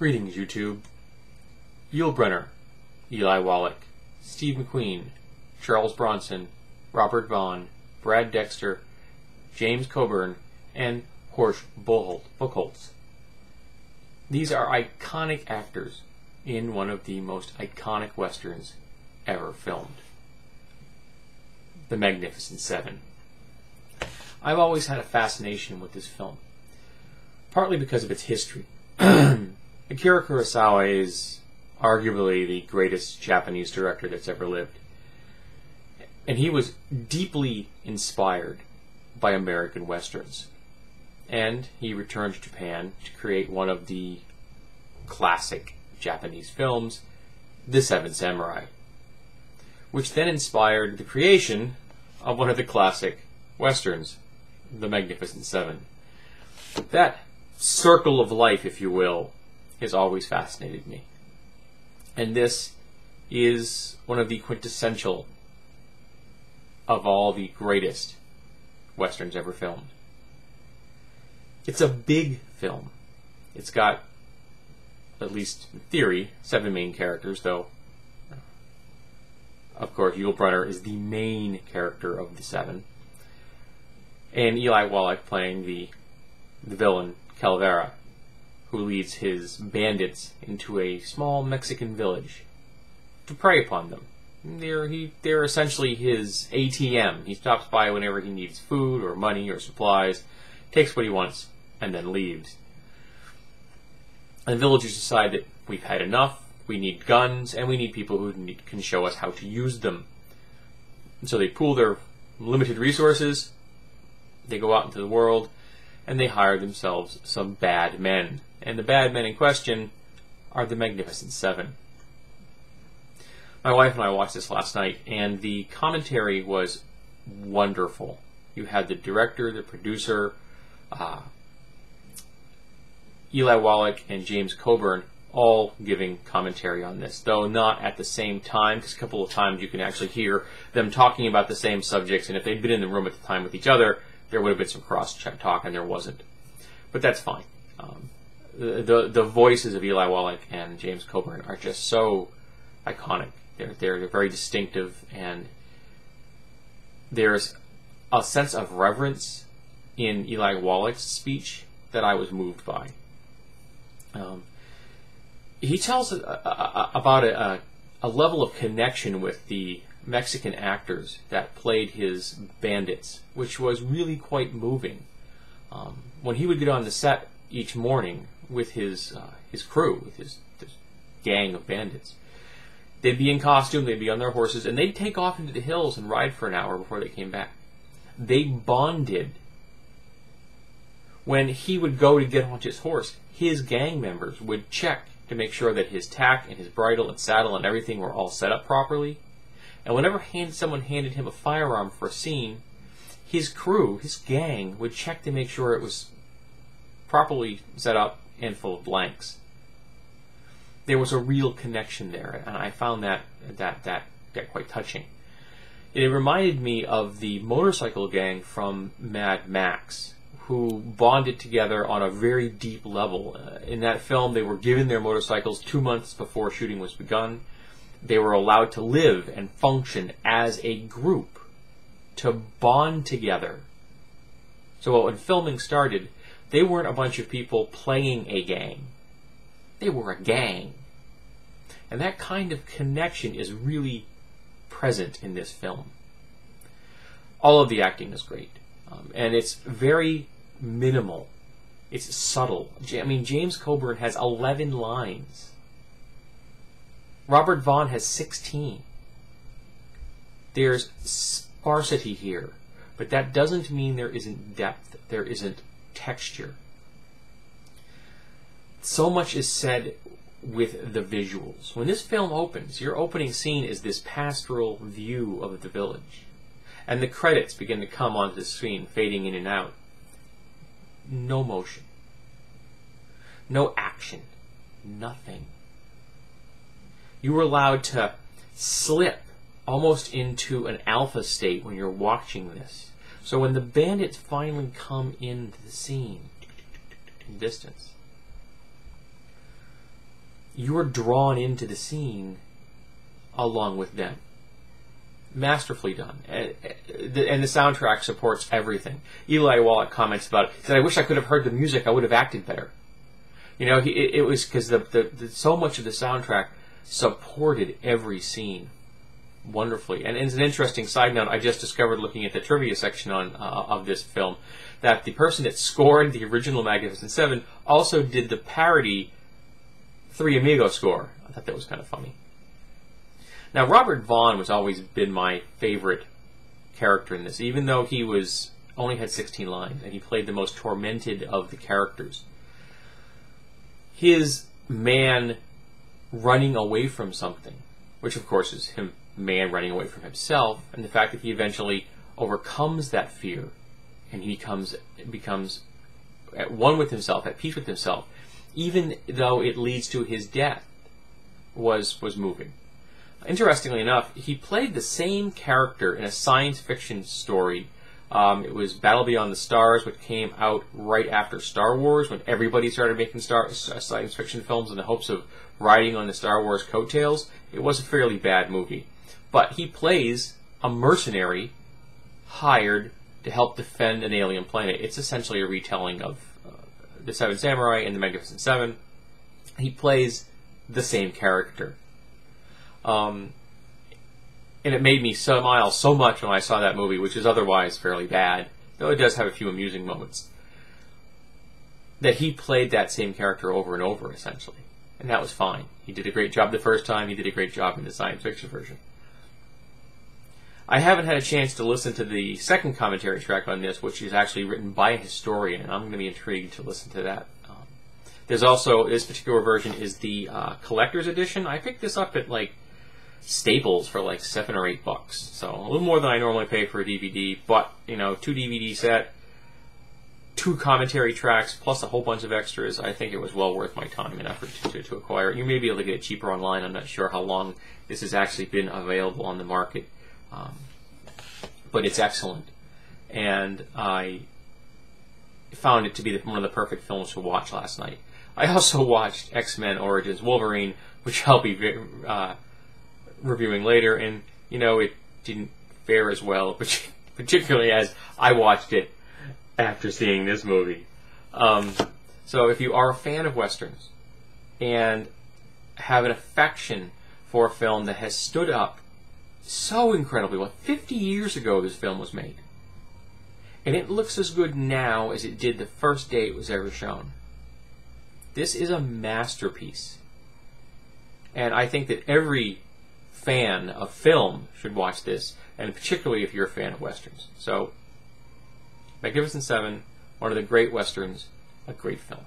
Greetings, YouTube. Yul Brynner, Eli Wallach, Steve McQueen, Charles Bronson, Robert Vaughn, Brad Dexter, James Coburn, and Horst Buchholz. These are iconic actors in one of the most iconic westerns ever filmed, The Magnificent Seven. I've always had a fascination with this film, partly because of its history. Akira Kurosawa is arguably the greatest Japanese director that's ever lived. And he was deeply inspired by American westerns. And he returned to Japan to create one of the classic Japanese films, The Seven Samurai, which then inspired the creation of one of the classic westerns, The Magnificent Seven. That circle of life, if you will, has always fascinated me. And this is one of the quintessential of all the greatest westerns ever filmed. It's a big film. It's got, at least in theory, 7 main characters, though of course Yul Brynner is the main character of the 7. And Eli Wallach playing the villain, Calavera, who leads his bandits into a small Mexican village to prey upon them. They're essentially his ATM. He stops by whenever he needs food or money or supplies, takes what he wants, and then leaves. And the villagers decide that we've had enough, we need guns, and we need people who can show us how to use them. And so they pool their limited resources, they go out into the world, and they hire themselves some bad men. And the bad men in question are the Magnificent Seven. My wife and I watched this last night, and the commentary was wonderful. You had the director, the producer, Eli Wallach and James Coburn all giving commentary on this, though not at the same time, because a couple of times you can actually hear them talking about the same subjects, and if they'd been in the room at the time with each other, there would have been some cross-talk, and there wasn't. But that's fine. The voices of Eli Wallach and James Coburn are just so iconic. They're very distinctive, and there's a sense of reverence in Eli Wallach's speech that I was moved by. He tells about a level of connection with the Mexican actors that played his bandits, which was really quite moving. When he would get on the set each morning with his crew, with his gang of bandits, they'd be in costume, they'd be on their horses, and they'd take off into the hills and ride for an hour before they came back. They bonded. When he would go to get on his horse, his gang members would check to make sure that his tack and his bridle and saddle and everything were all set up properly. And whenever someone handed him a firearm for a scene, his crew, his gang, would check to make sure it was properly set up and full of blanks. There was a real connection there, and I found that quite touching. It reminded me of the motorcycle gang from Mad Max, who bonded together on a very deep level. In that film, they were given their motorcycles 2 months before shooting was begun. They were allowed to live and function as a group, to bond together. So when filming started, they weren't a bunch of people playing a gang. They were a gang. And that kind of connection is really present in this film. All of the acting is great. And it's very minimal. It's subtle. I mean, James Coburn has 11 lines. Robert Vaughn has 16. There's sparsity here, but that doesn't mean there isn't depth, there isn't texture. So much is said with the visuals. When this film opens, your opening scene is this pastoral view of the village, and the credits begin to come onto the screen, fading in and out. No motion. No action. Nothing. You were allowed to slip almost into an alpha state when you're watching this. So when the bandits finally come into the scene in distance, you're drawn into the scene along with them. Masterfully done. And the soundtrack supports everything. Eli Wallach comments about it. He said, I wish I could have heard the music. I would have acted better. You know, it was because so much of the soundtrack supported every scene wonderfully. And as an interesting side note, I just discovered looking at the trivia section of this film that the person that scored the original Magnificent Seven also did the parody Three Amigos score. I thought that was kind of funny. Now, Robert Vaughn was always been my favorite character in this, even though he only had 16 lines, and he played the most tormented of the characters. His man running away from something, which of course is him, man running away from himself, and the fact that he eventually overcomes that fear, and he becomes at one with himself, at peace with himself, even though it leads to his death, was moving. Interestingly enough, he played the same character in a science fiction story. It was Battle Beyond the Stars, which came out right after Star Wars, when everybody started making science fiction films in the hopes of riding on the Star Wars coattails. It was a fairly bad movie. But he plays a mercenary hired to help defend an alien planet. It's essentially a retelling of The Seven Samurai and The Magnificent Seven. He plays the same character. And it made me smile so much when I saw that movie, which is otherwise fairly bad, though it does have a few amusing moments, that he played that same character over and over, essentially. And that was fine. He did a great job the first time, he did a great job in the science fiction version. I haven't had a chance to listen to the second commentary track on this, which is actually written by a historian, and I'm going to be intrigued to listen to that. There's also, this particular version is the collector's edition. I picked this up at like Staples for like $7 or $8, so a little more than I normally pay for a DVD, but, you know, 2 DVD set, 2 commentary tracks, plus a whole bunch of extras. I think it was well worth my time and effort to acquire it. You may be able to get it cheaper online. I'm not sure how long this has actually been available on the market, but it's excellent, and I found it to be one of the perfect films to watch last night. I also watched X-Men Origins Wolverine, which I'll be reviewing later, and, you know, it didn't fare as well, particularly as I watched it after seeing this movie. So if you are a fan of Westerns and have an affection for a film that has stood up so incredibly well, 50 years ago this film was made, and it looks as good now as it did the first day it was ever shown. This is a masterpiece, and I think that every fan of film should watch this, and particularly if you're a fan of Westerns. So, Magnificent Seven, one of the great Westerns, a great film.